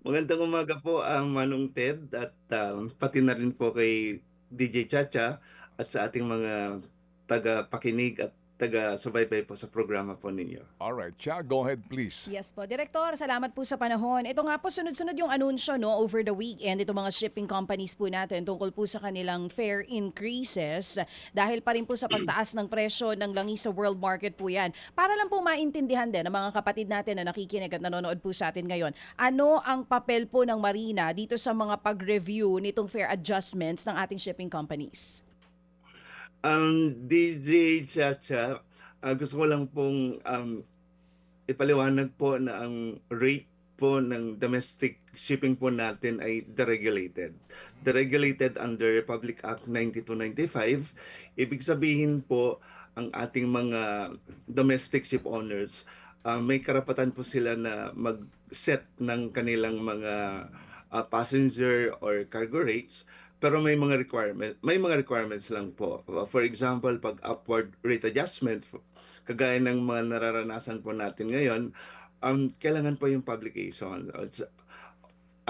Magandang umaga po, Manong Ted at pati na rin po kay DJ Chacha at sa ating mga taga-pakinig at taga-subaybay po sa programa po ninyo. Alright, Cha, go ahead please. Yes po. Direktor, salamat po sa panahon. Ito nga po, sunod-sunod yung anunsyo no, over the weekend. Ito mga shipping companies po natin tungkol po sa kanilang fare increases. Dahil pa rin po sa pagtaas ng presyo ng langis sa world market po yan. Para lang po maintindihan din ng mga kapatid natin na nakikinig at nanonood po sa atin ngayon, ano ang papel po ng Marina dito sa mga pag-review nitong fare adjustments ng ating shipping companies? Ang DJ Chacha, gusto ko lang pong ipaliwanag po na ang rate po ng domestic shipping po natin ay deregulated. Deregulated under Republic Act 9295. Ibig sabihin po, ang ating mga domestic ship owners, may karapatan po sila na mag-set ng kanilang mga passenger or cargo rates, pero may mga requirements lang po. For example, pag upward rate adjustment, kagaya ng mga nararanasan po natin ngayon, kailangan po yung publication. It's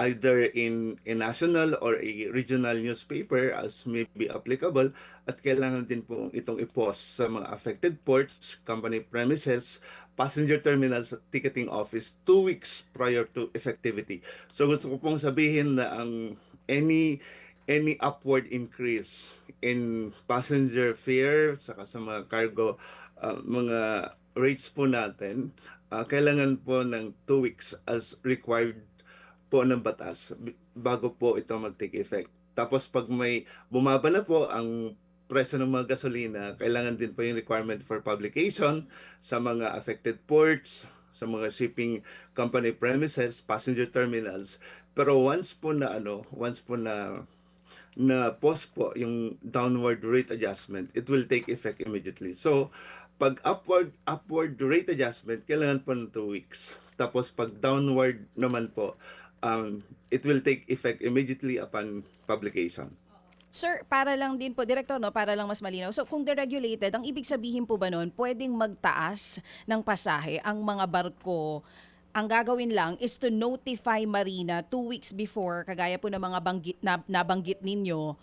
either in a national or a regional newspaper as may be applicable, at kailangan din po itong i-post sa mga affected ports, company premises, passenger terminals at ticketing office 2 weeks prior to effectivity. So gusto ko pong sabihin na ang any upward increase in passenger fare saka sa mga cargo, mga rates po natin, kailangan po ng 2 weeks as required po ng batas bago po ito mag-take effect. Tapos pag may bumaba na po ang presyo ng mga gasolina, kailangan din po yung requirement for publication sa mga affected ports, sa mga shipping company premises, passenger terminals. Pero once po na pause po yung downward rate adjustment, it will take effect immediately. So, pag upward rate adjustment, kailangan po ng 2 weeks. Tapos pag downward naman po, it will take effect immediately upon publication. Sir, para lang din po, Direktor, no, para lang mas malinaw. So kung deregulated, ang ibig sabihin po ba nun, pwedeng magtaas ng pasahe ang mga barko. Ang gagawin lang is to notify Marina 2 weeks before, kagaya po ng mga nabanggit ninyo,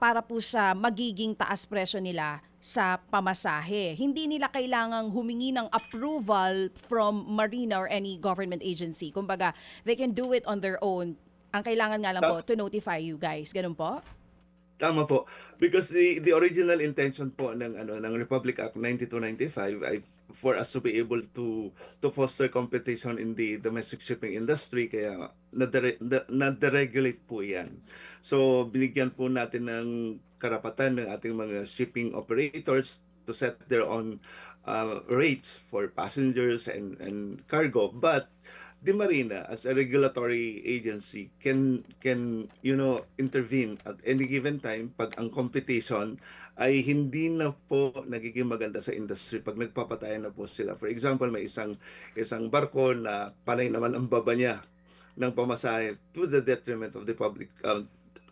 para po sa magiging taas presyo nila sa pamasahe. Hindi nila kailangang humingi ng approval from Marina or any government agency. Kumbaga, they can do it on their own. Ang kailangan nga lang po, to notify you guys. Ganun po? Tama po. Because the original intention po ng Republic Act 9295 ay for us to be able to foster competition in the domestic shipping industry, kaya na-deregulate po 'yan. So binigyan po natin ng karapatan ng ating mga shipping operators to set their own rates for passengers and cargo, but the Marina as a regulatory agency can intervene at any given time pag ang competition ay hindi na po nagiging maganda sa industry, pag nagpapatayan na po sila. For example, may isang barko na panay naman ang baba niya ng pamasahe to the detriment of the public,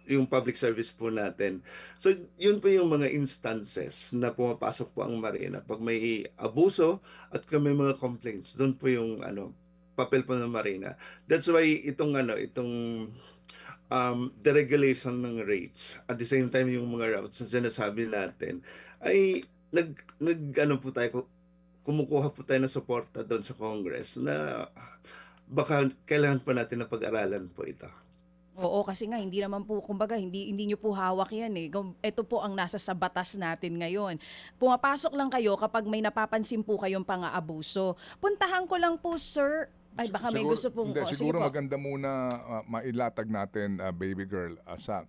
yung public service po natin. So, yun po yung mga instances na pumapasok po ang Marina. Pag may abuso at kung may mga complaints, doon po yung papel po ng Marina. That's why itong deregulation ng rates, at the same time yung mga routes na sinasabi natin, ay po tayo, kumukuha po tayo ng suporta doon sa Congress na baka kailangan pa natin na pag-aralan po ito. Oo, kasi nga hindi naman po, kumbaga hindi niyo po hawak 'yan eh. Ito po ang nasa sa batas natin ngayon. Pumapasok lang kayo kapag may napapansin po kayong pang-aabuso. Puntahan ko lang po, sir. Ay baka may Siguro, gusto pong hindi, sige siguro po. maganda muna mailatag natin, baby girl,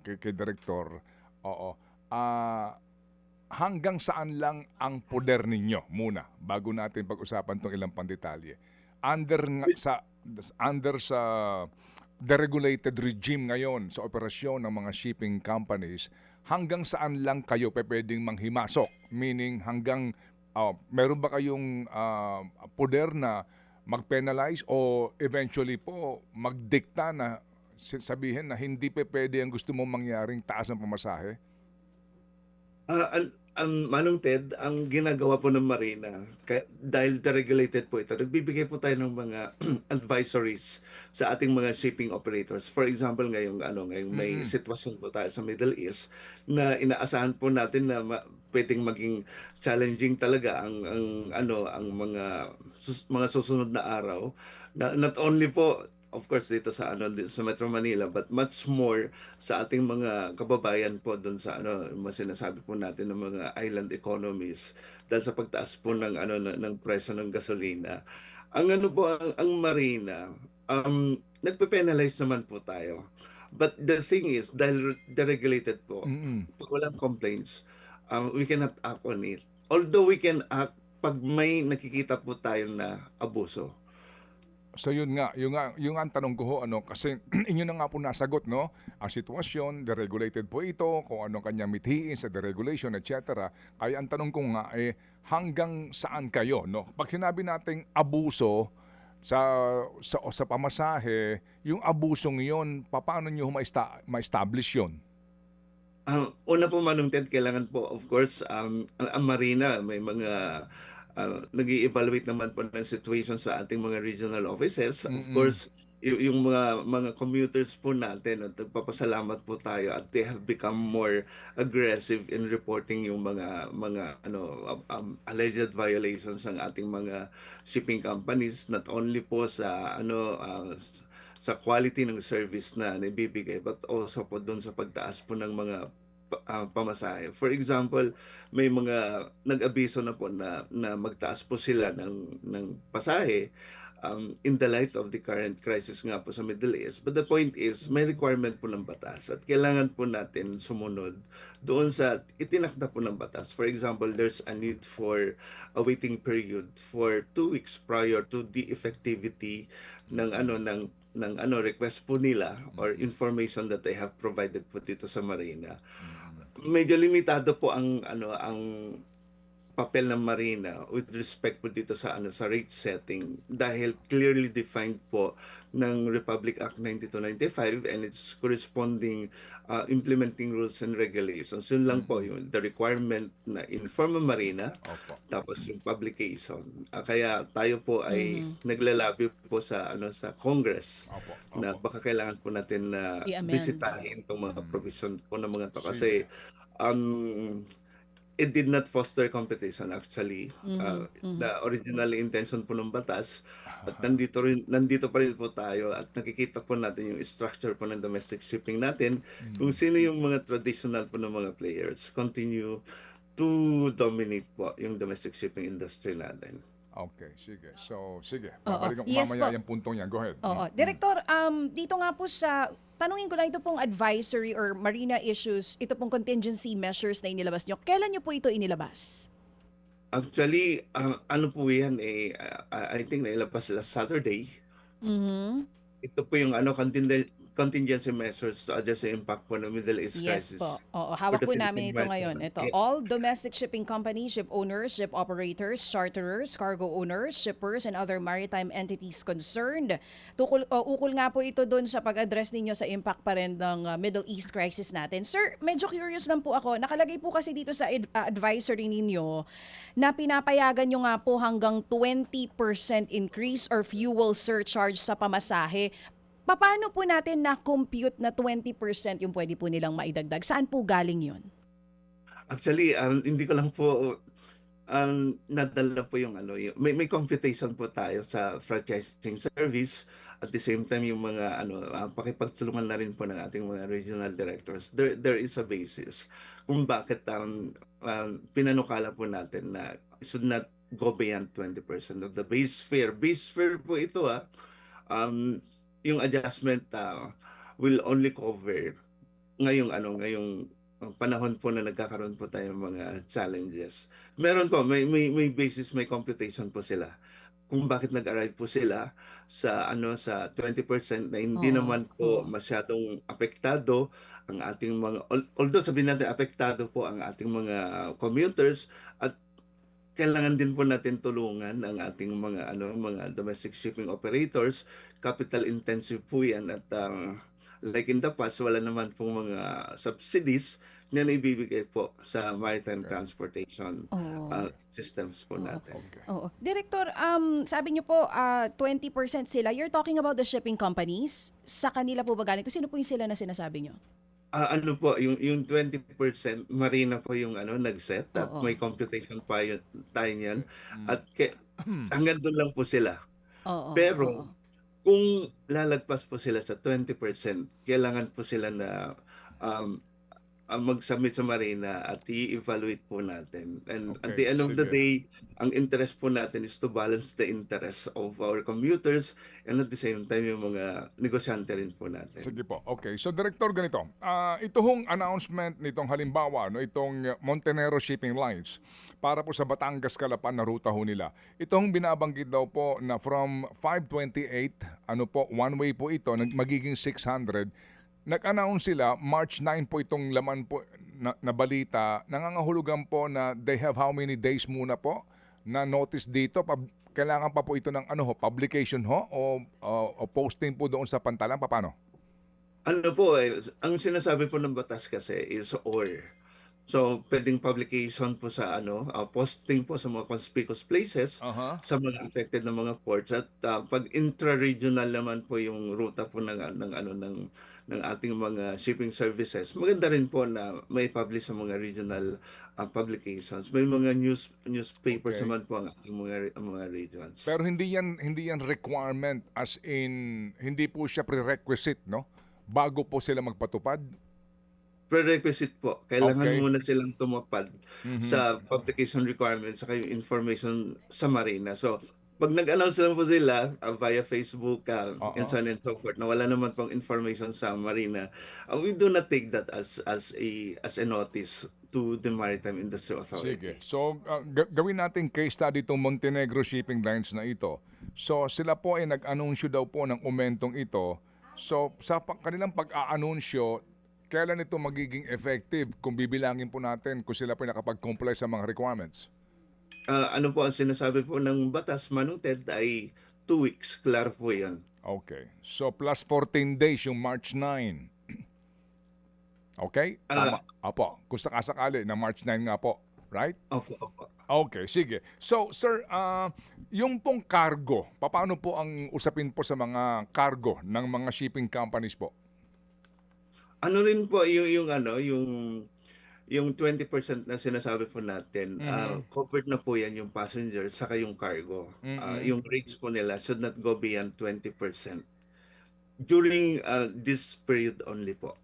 kay Direktor. Oo. Ah, hanggang saan lang ang poder ninyo muna bago natin pag-usapan tong ilang pandetalye. Under sa deregulated regime ngayon sa operasyon ng mga shipping companies, hanggang saan lang kayo pwedeng manghimasok? Meaning meron ba kayong poder na mag-penalize o eventually po magdikta na sabihin na hindi pwede ang gusto mong mangyaring taas ng pamasahe? Manong Ted, ang ginagawa po ng Marina, dahil deregulated po ito, nagbibigay po tayo ng mga advisories sa ating mga shipping operators. For example, ngayong may Mm. sitwasyon po tayo sa Middle East na inaasahan po natin na pwedeng maging challenging talaga ang mga susunod na araw. Na not only po of course dito dito sa Metro Manila, but much more sa ating mga kababayan po doon sa mas sinasabi po natin ng mga island economies dahil sa pagtaas po ng presyo ng gasolina. Ang Marina, nagpe-penalize naman po tayo. But the thing is, dahil deregulated po, Mm. pag walang complaints, we cannot act on it. Although we can act pag may nakikita po tayo na abuso. So yun nga, yung nga ang tanong ko ho, kasi inyo na nga po nasagot, no? Ang sitwasyon, deregulated po ito, kung ano kanyang mithiin sa deregulation, etc. Kaya ang tanong ko nga, hanggang saan kayo, no? Pag sinabi nating abuso sa pamasahe, yung abusong yon, paano nyo ma-establish yun? Ang una po Manong Ted, kailangan po of course, ang Marina may mga nag-i-evaluate naman po ng situation sa ating mga regional offices. Of Mm. course, yung mga commuters po natin at nagpapasalamat po tayo at they have become more aggressive in reporting yung mga alleged violations ng ating mga shipping companies, not only po sa quality ng service na naibibigay, but also po doon sa pagtaas po ng mga pamasahe. For example, may mga nag-abiso na po na magtaas po sila ng pasahe in the light of the current crisis nga po sa Middle East. But the point is, may requirement po ng batas at kailangan po natin sumunod doon sa itinakda po ng batas. For example, there's a need for a waiting period for 2 weeks prior to the effectivity ng request po nila or information that they have provided po dito sa Marina. Medyo limitado po ang papel ng Marina with respect po dito sa rate setting dahil clearly defined po ng Republic Act 9295 and its corresponding implementing rules and regulations. Yun lang po yung the requirement na inform ang Marina, Opo. tapos yung publication. Kaya tayo po ay Mhm. naglalabi po sa Congress Opo. na Opo. baka kailangan po natin na I-amend. bisitahin itong mga provision po ng mga to Sige. kasi um, it did not foster competition actually. The original intention po ng batas at nandito pa rin po tayo at nakikita po natin yung structure po ng domestic shipping natin kung sino yung mga traditional po ng mga players continue to dominate po yung domestic shipping industry natin. Okay, sige. So, sige. Oo. Babalik ko Yes mamaya po. yung puntong yan. Go ahead. Oo. Director, dito nga po tanungin ko lang ito pong advisory or marina issues, ito pong contingency measures na inilabas nyo. Kailan nyo po ito inilabas? Actually, ano po yan I think nailabas last Saturday. Mhm. Ito po yung contingency measures to address the impact po ng Middle East Yes crisis. po. Oo, for hawak the po namin Philippine ito ngayon. Maritime. Ito, all domestic shipping companies, ship owners, ship operators, charterers, cargo owners, shippers, and other maritime entities concerned. Ukol nga po ito doon sa pag-address ninyo sa impact pa rin ng Middle East crisis natin. Sir, medyo curious lang po ako. Nakalagay po kasi dito sa advisory ninyo na pinapayagan nyo nga po hanggang 20% increase or fuel surcharge sa pamasahe. Paano po natin na-compute na 20% yung pwede po nilang maidagdag? Saan po galing yun? Actually, hindi ko lang po nadala po yung may computation po tayo sa franchising service at the same time yung mga pakipagtulungan na rin po ng ating mga regional directors. There is a basis kung bakit pinanukala po natin na it should not go beyond 20% of the base fare. Base fare po ito yung adjustment will only cover ngayong panahon po na nagkakaroon po tayo ng mga challenges. Meron po, may basis, may computation po sila kung bakit nag-arrive po sila sa 20% na hindi Oo, naman po oo. masyadong apektado ang ating although sabihin natin apektado po ang ating mga commuters at kailangan din po natin tulungan ang ating mga domestic shipping operators. Capital intensive po yan at like in the past, wala naman pong mga subsidies. na naibibigay po sa maritime Okay. transportation Oo. systems po Oo. natin. Okay. Oo. Director, sabi niyo po 20% sila. You're talking about the shipping companies. Sa kanila po ba ganito? Sino po yung sila na sinasabi niyo? Ano po, yung 20% marina po yung nag-set at Oo. may computation pa yun, tayo niyan. Mm. At hanggang doon lang po sila. Oo. Oo. Pero kung lalagpas po sila sa 20%, kailangan po sila na um, mag-submit sa Marina at i-evaluate po natin. And at Okay, the end of the sige. day, ang interest po natin is to balance the interests of our commuters and at the same time yung mga negosyante rin po natin. Sige po. Okay. So, Director, ganito. Ito hong announcement nitong halimbawa, no, itong Montenegro Shipping Lines para po sa Batangas Calapan na ruta ho nila. Itong binabanggit daw po na from 528, one way po ito, magiging 600. Nag-announce sila, March 9 po itong laman po na balita. Nangangahulugan po na they have how many days muna po na notice dito. Kailangan pa po ito ng publication ho o posting po doon sa pantalan. Paano? Ano po ang sinasabi po ng batas kasi is or. So, pwedeng publication po sa posting po sa mga conspicuous places Aha. sa mga affected na mga ports at pag intra-regional naman po yung ruta po ng ating mga shipping services. Maganda rin po na may publish sa mga regional publications. May mga newspapers Okay. naman po ang ating mga regions. Pero hindi yan requirement, as in hindi po siya prerequisite, no? Bago po sila magpatupad. Prerequisite po. Kailangan Okay. muna silang tumupad Mhm. sa publication requirements saka yung information sa Marina. So, pag nag-announce lang po sila via Facebook Oo. and so on and so forth na wala naman pong information sa Marina, we do not take that as a notice to the Maritime Industry Sige. Authority. So, gawin natin case study itong Montenegro Shipping Lines na ito. So, sila po ay nag-anunsyo daw po ng umentong ito. So, sa kanilang pag-aanunsyo, kailan ito magiging effective kung bibilangin po natin kung sila po ay nakapag-comply sa mga requirements? Ano po ang sinasabi po ng batas, Manong Ted, ay 2 weeks. Klaro po yan. Okay. So, plus 14 days yung March 9. Okay? Tama. Apo. Kung sakasakali na March 9 nga po. Right? Opo, opo. Okay, sige. So, sir, yung pong cargo, paano po ang usapin po sa mga cargo ng mga shipping companies po? Ano rin po yung 20% na sinasabi po natin, covered na po yan yung passenger saka yung cargo. Yung rates po nila should not go beyond 20% during this period only po.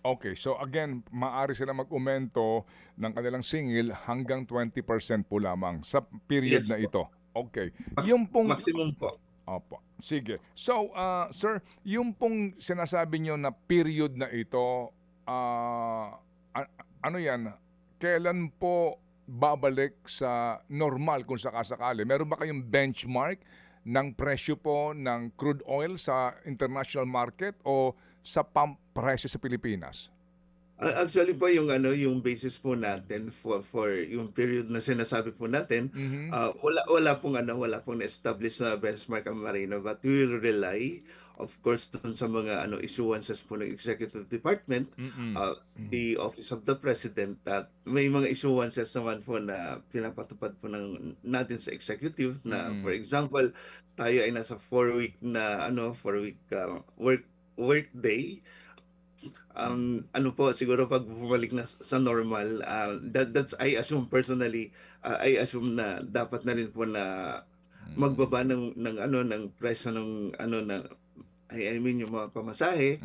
Okay, so again, maaari sila mag-umento ng kanilang singil hanggang 20% po lamang sa period Yes na po. ito. Okay. Yung pong Maximum po. Opo. Sige. So, sir, yung pong sinasabi nyo na period na ito, ano yan, kailan po babalik sa normal kung sakasakali? Meron ba kayong benchmark ng presyo po ng crude oil sa international market o sa pump prices sa Pilipinas? Actually po yung basis po natin for yung period na sinasabi po natin, wala pong na-establish na benchmark ang Marina, but we will rely of course dun sa mga issuances po ng Executive Department, the Office of the President, at may mga issuances naman po na pinapatupad po natin sa executive na for example, tayo ay nasa 4-week na 4-week work day. Siguro pag bumalik na sa normal, that's I assume personally, I assume na dapat na rin po na magbaba ng presyo I mean yung mga pamasahe,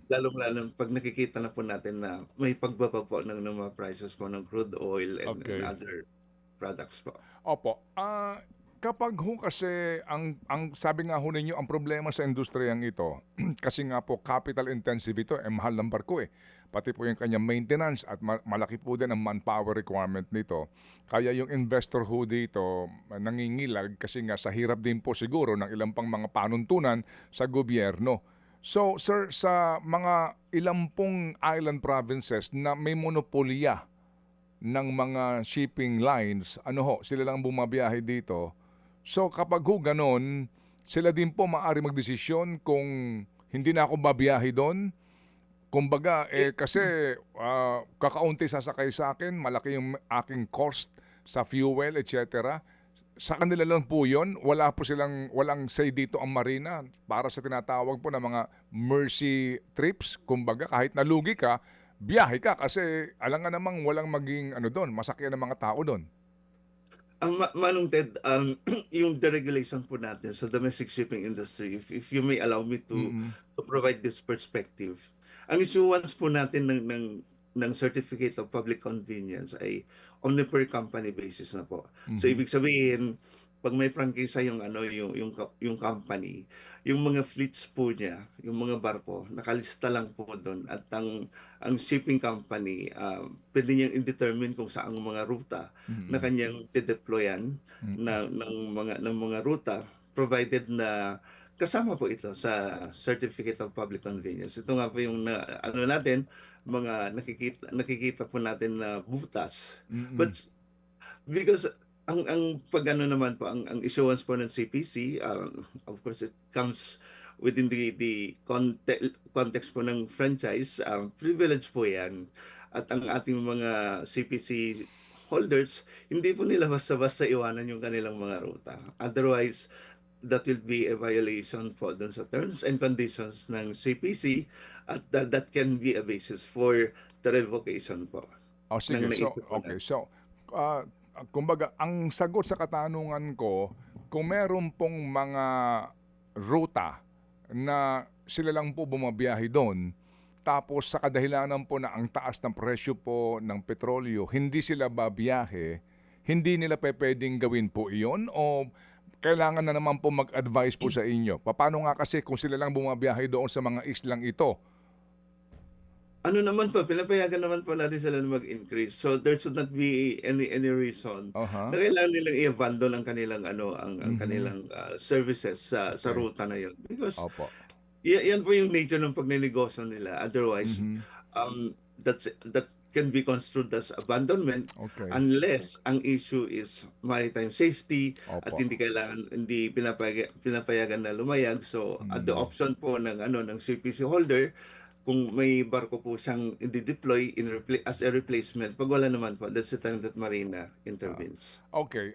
lalong-lalo pag nakikita na po natin na may pagbaba po ng mga prices po ng crude oil and Okay. other products po. Opo. Kapag ho kasi, ang sabi nga ho ninyo, ang problema sa industriyang ito, kasi nga po capital intensive ito, mahal ng barko eh. Pati po yung kanyang maintenance at malaki po din ang manpower requirement nito. Kaya yung investor ho dito nangingilag kasi nga sa hirap din po siguro ng ilang pang mga panuntunan sa gobyerno. So sir, sa mga ilang pong island provinces na may monopolya ng mga shipping lines, sila lang bumabiyahe dito. So kapag ho ganon, sila din po maaari magdesisyon kung hindi na ako babiyahe doon, Kumbaga, kasi kakaunti sasakay sa akin, malaki yung aking cost sa fuel, etc. Sa kanila lang po yun. Walang say dito ang marina para sa tinatawag po na mga mercy trips. Kumbaga, kahit nalugi ka, biyahe ka kasi alam nga namang walang maging ano doon, masakyan ng mga tao doon. Ang Manong Ted, yung deregulation po natin sa domestic shipping industry, if you may allow me Mm. to provide this perspective. Ang issuance po natin ng Certificate of Public Convenience ay on a per company basis na po. So Mhm. ibig sabihin, pag may prangkisa yung ano yung company, yung mga fleets po niya, yung mga barko, nakalista lang po doon at ang shipping company pwede niyang i-determine kung saan ang mga ruta na Mm. kanyang deployan Mm. ng mga ruta provided na kasama po ito sa Certificate of Public Convenience. Ito nga po yung ano natin, mga nakikita po natin na butas. Mm. But because ang pag-ano naman po, ang issuance po ng CPC, of course, it comes within the context po ng franchise. Privilege po yan. At ang ating mga CPC holders, hindi po nila basta-basta iwanan yung kanilang mga ruta. Otherwise, that will be a violation po dun sa terms and conditions ng CPC at that can be a basis for the revocation po Oh, ng sige. So, naisip po okay. natin. So, ah, kumbaga, ang sagot sa katanungan ko, kung meron pong mga ruta na sila lang po bumabiyahe doon, tapos sa kadahilanan po na ang taas ng presyo po ng petrolyo, hindi sila babiyahe, hindi nila pwedeng gawin po iyon o kailangan na naman po mag-advise po sa inyo? Paano nga kasi kung sila lang bumabiyahe doon sa mga islang ito? Ano naman po, pinapayagan naman po natin sila na mag-increase. So there should not be any reason Aha. na kailangan nilang i-abandon ang kanilang ang Mhm. kanilang services sa Okay. ruta na 'yon. Because Opo. yan po yung nature ng pagnenegosyo nila. Otherwise, Mhm. that can be construed as abandonment Okay. unless ang issue is maritime safety at Opo. hindi pinapayagan na lumayag. So at the Mm. option po ng CPC holder, kung may barko po siyang i-deploy as a replacement, pag wala naman po, that's the time that Marina intervenes. Okay,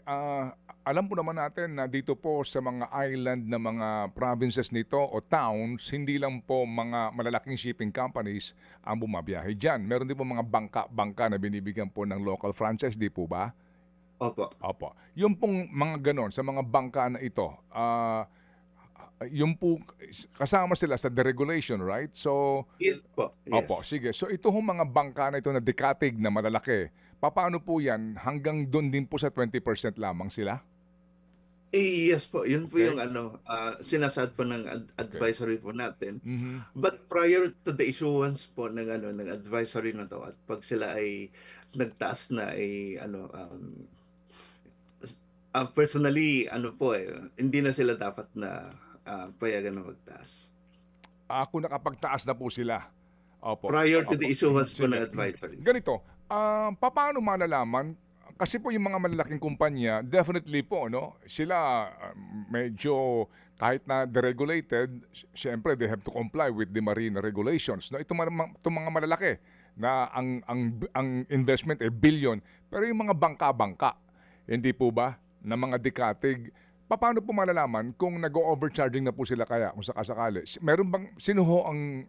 alam po naman natin na dito po sa mga island na mga provinces nito o towns, hindi lang po mga malalaking shipping companies ang bumabiyahe dyan. Meron din po mga bangka-bangka na binibigyan po ng local franchise, di po ba? Opo. Opo. Yung pong mga ganon, sa mga bangka na ito, yung po, kasama sila sa deregulation, right? So, Yes po. opo, Yes. sige. So ito hong mga bangka na ito na dekatig na malalaki, papaano po yan? Hanggang doon din po sa 20% lamang sila? Yes po. Yun po Okay? yung sinasad po ng Okay. advisory po natin. Mhm. But prior to the issuance po ng advisory na to at pag sila ay nagtaas na ay personally hindi na sila dapat na payagan na magtaas. Kung nakapagtaas na po sila. Opo. Prior to the Opo. issuance po ng Sige. advisory. Ganito, papaano malalaman? Kasi po yung mga malalaking kumpanya, definitely po, no? Sila medyo kahit na deregulated, syempre they have to comply with the marine regulations. No, itong mga malalaki na ang investment ay billion, pero yung mga bangka-bangka, hindi po ba, na mga dekatig, paano po malalaman kung nag-overcharging na po sila kaya kung sakasakali? Meron bang, sino ho ang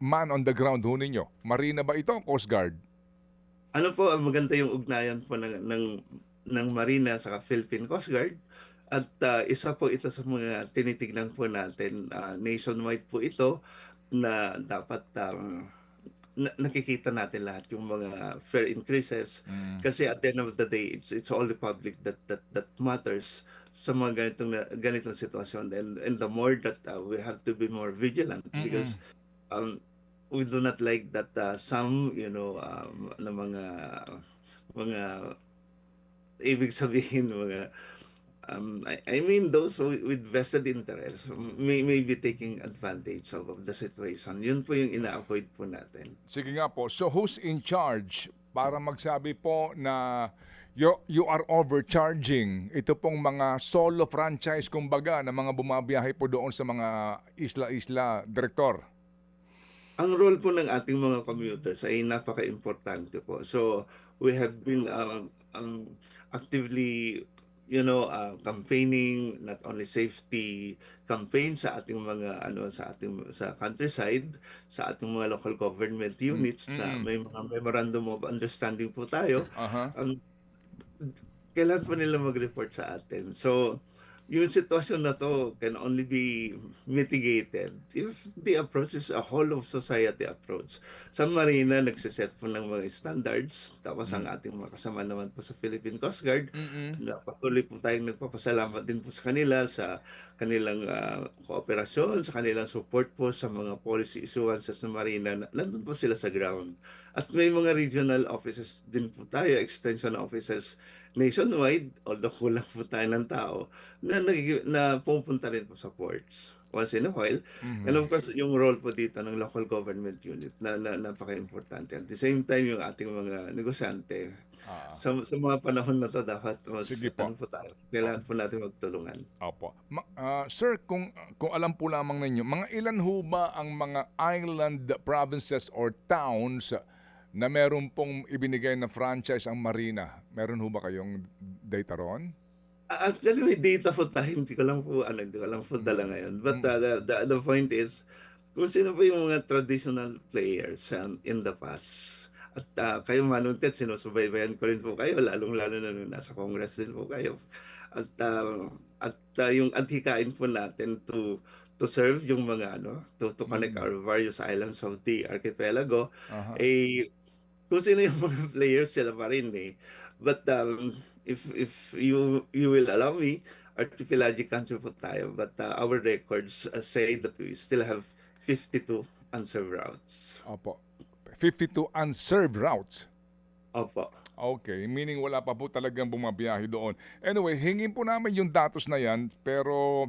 man on the ground ho ninyo? Marina ba ito? Coast Guard? Ano po, maganda yung ugnayan po ng Marina sa Philippine Coast Guard. At isa po ito sa mga tinitignan po natin. Nationwide po ito na dapat nakikita natin lahat yung mga fare increases. Kasi at the end of the day, it's all the public that matters sa mga ganitong sitwasyon. And the more that we have to be more vigilant because we do not like that some na mga ibig sabihin mga I mean those with vested interest may be taking advantage of the situation. Yun po yung ina-avoid po natin. Sige nga po. So who's in charge para magsabi po na you are overcharging? Ito pong mga solo franchise kumbaga na mga bumabiyahe po doon sa mga isla-isla, Direktor. ang role po ng ating mga commuters ay napaka-importante po. So, we have been actively, campaigning not only safety campaign sa ating mga sa countryside, sa ating mga local government units na Mm. may mga memorandum of understanding po tayo. Aha. Ang kailan po nila mag-report sa atin. So, yung sitwasyon na to can only be mitigated if the approach is a whole of society approach. Sa Marina, nagsiset po ng mga standards. Tapos ang ating mga kasama naman po sa Philippine Coast Guard, Mm. na patuloy po tayong nagpapasalamat din po sa kanila sa kanilang kooperasyon, sa kanilang support po sa mga policy issuances ng Marina. Nandun po sila sa ground. At may mga regional offices din po tayo, extension offices nationwide, although kulang po tayo ng tao, na pupunta rin po sa ports once in a while. And of course, yung role po dito ng local government unit na napaka-importante. At the same time, yung ating mga negosyante, Ah, sa mga panahon na to, dapat Sige po. po tayo, kailangan po natin magtulungan. Opo. Sir, kung alam po lamang ninyo, mga ilan ho ba ang mga island provinces or towns na meron pong ibinigay na franchise ang Marina? Meron ho ba kayong data ron? Actually, may data po tayo. Hindi ko lang po dala ngayon. But the point is, kung sino po yung mga traditional players in the past. At kayo Manuntet, sinusubaybayan ko rin po kayo, lalong-lalo na nung nasa Congress din po kayo. At yung adhikain po natin to serve yung mga to connect our various islands of the archipelago, Aha. kung sino yung mga players, sila pa rin eh. But if you will allow me, archipelagic country po tayo. But our records say that we still have 52 unserved routes. Opo. 52 unserved routes. Opo. Okay, meaning wala pa po talagang bumabiyahe doon. Anyway, hingin po namin yung datos na yan, pero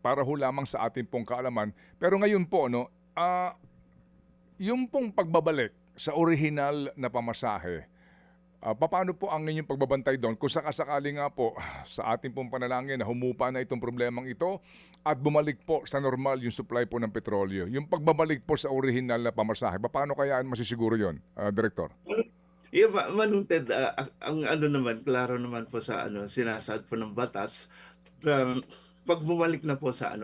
para ho lamang sa ating pong kaalaman. Pero ngayon po, yung pong pagbabalik sa original na pamasahe, paano po ang inyong pagbabantay doon? Kung sakasakali nga po sa ating pong panalangin na humupa na itong problemang ito at bumalik po sa normal yung supply po ng petrolyo. Yung pagbabalik po sa original na pamasahe, paano kaya masisiguro yon, Director? Yeah, Manunted, ang naman, klaro naman po sa sinasaad po ng batas, pag bumalik na po sa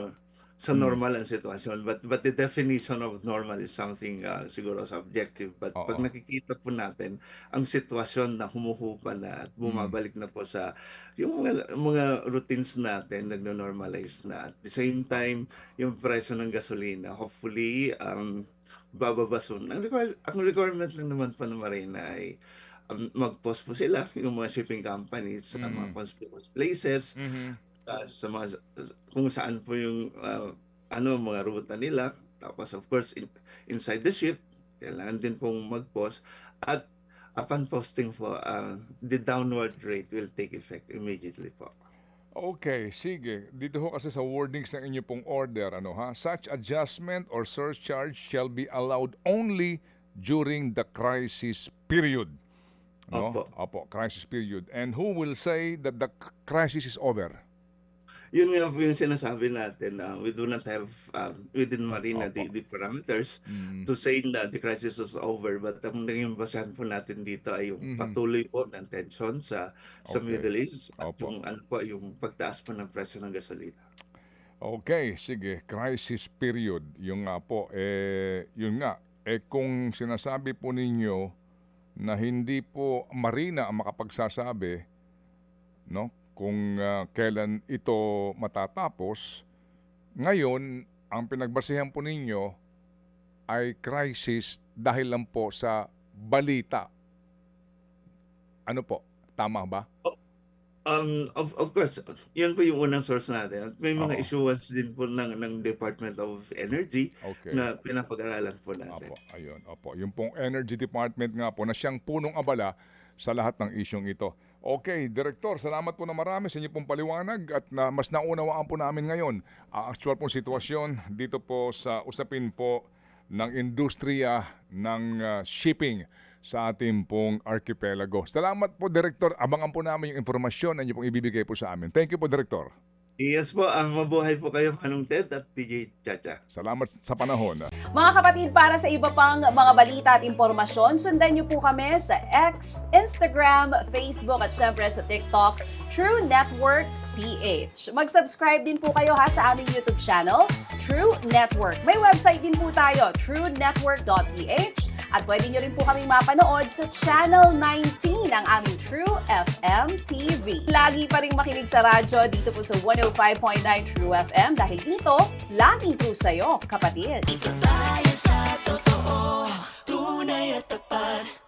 normal ang sitwasyon. But the definition of normal is something siguro subjective. But Oo. pag nakikita po natin ang sitwasyon na humuhupa na at bumabalik na po sa yung mga routines natin, nagno-normalize na. At the same time, yung presyo ng gasolina, hopefully, bababa soon. Ang requirement lang naman po ng Marina ay mag-post po sila, yung mga shipping companies sa mga conspicuous places, sa mga kung saan po yung mga ruta nila. Tapos of course inside the ship kailangan din pong mag-post, at upon posting po the downward rate will take effect immediately po. Okay, sige. Dito ho kasi sa wordings ng inyo pong order, such adjustment or surcharge shall be allowed only during the crisis period. Opo. Crisis period. And who will say that the crisis is over? Yun nga po yung sinasabi natin, we do not have within Marina Opo. the parameters to say na the crisis is over, but ang naging basehan po natin dito ay yung patuloy po ng tension sa Okay. Middle East at Opo. yung pagtaas po ng presyo ng gasolina. Okay, sige. Crisis period. Yung nga po, yun nga. Kung sinasabi po ninyo na hindi po Marina ang makapagsasabi, kung kailan ito matatapos, ngayon, ang pinagbasehan po ninyo ay crisis dahil lang po sa balita. Ano po? Tama ba? Of course, yun po yung unang source natin. At may mga Oo. issuance din po ng Department of Energy Okay. na pinapag-aralan po natin. Opo, ayun. Opo. Yung pong Energy Department nga po na siyang punong abala sa lahat ng isyong ito. Okay, Director, salamat po na marami sa inyo pong paliwanag at mas naunawaan po namin ngayon ang actual pong sitwasyon dito po sa usapin po ng industriya ng shipping sa ating pong archipelago. Salamat po, Director. Abangan po namin yung informasyon na inyo pong ibibigay po sa amin. Thank you po, Director. Yes po, mabuhay po kayo, Manong Ted at DJ Chacha. Salamat sa panahon. Mga kapatid, para sa iba pang mga balita at impormasyon, sundan niyo po kami sa X, Instagram, Facebook at syempre sa TikTok, True Network PH. Mag-subscribe din po kayo sa aming YouTube channel, True Network. May website din po tayo, truenetwork.ph, at pwede nyo rin po kaming mapanood sa Channel 19 ng aming True FM TV. Lagi pa rin makinig sa radyo dito po sa 105.9 True FM dahil dito, laging true sa'yo, kapatid. Dito tayo sa totoo, tunay at tapat.